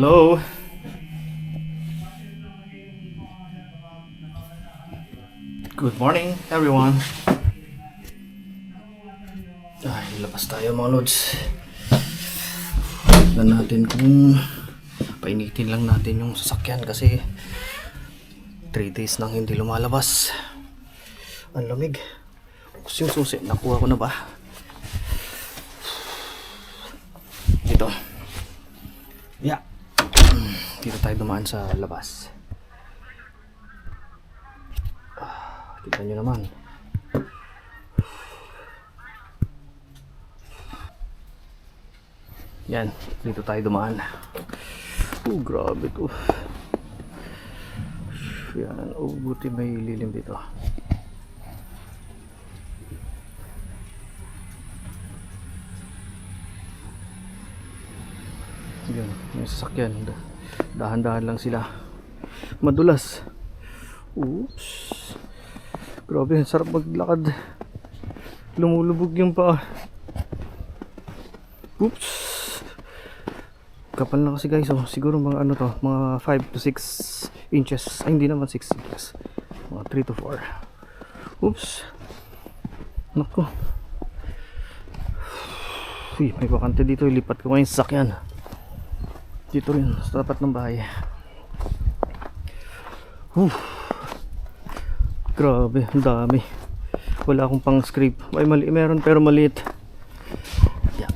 Hello. Good morning, everyone. Ay, labas tayo mga lods. Tignan natin kung painitin lang natin yung sasakyan kasi 3 days nang hindi lumalabas. Ang lamig. Yung susi, nakuha ko na ba? Dito. Yeah. Dito tayo dumaan sa labas. Tignan nyo naman. Yan, dito tayo dumaan. Grabe to. Yan, buti may lilim dito. Yan, may sasakyan. Dahan-dahan lang sila. Madulas. Oops. Grabe, sarap maglakad. Lumulubog yung paa. Oops. Kapal na kasi guys. Oh. Siguro mga ano to, mga 5 to 6 inches. Ay, hindi naman 6 inches. Mga 3 to 4. Oops. Naku. Uy, may bakante dito. Ilipat ko ngayon sa sasakyan. Dito rin, sa tapat ng bahay. Grabe, ang dami. Wala akong pang scrape. Ay, mali, meron pero maliit. Yeah.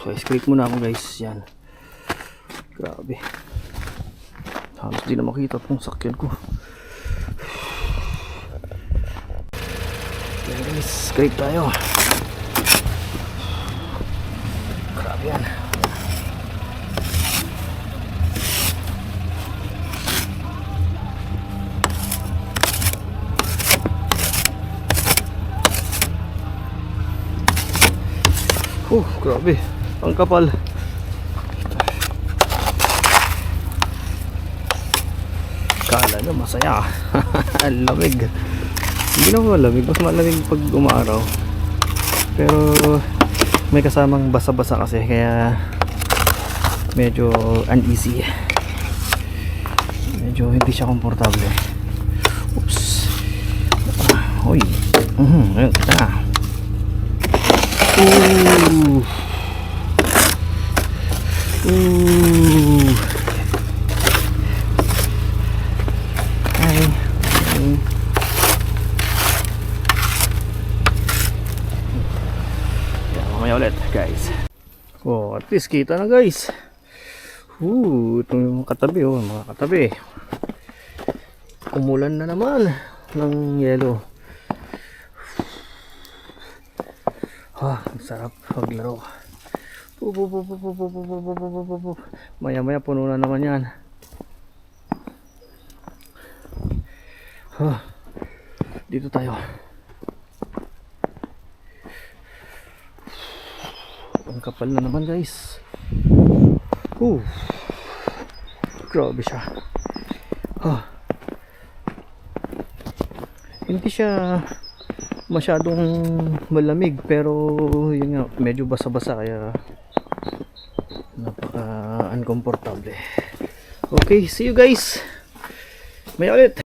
So, scrape muna ako guys. Yan. Grabe. Halos di na makita itong sakyan ko. Scrape tayo. Grabe yan. Grabe. Ang kapal. Kala nyo masaya. Ang lamig. Hindi naman malamig, mas malamig pag umaraw. Pero may kasamang basa-basa kasi kaya medyo uneasy. Medyo hindi siya komportable. Oops. Hoy. Ayun kita na. Ulit guys. At least kita na guys. Ito yung katabi, mga katabi. Umulan na naman ng yelo. Ang sarap maglaro. Maya maya puno na naman yan. Dito tayo. Ang kapal na naman guys. Grabe siya. Hindi siya masyadong malamig pero yun nga, medyo basa-basa kaya napaka uncomfortable. Okay, see you guys. May ulit.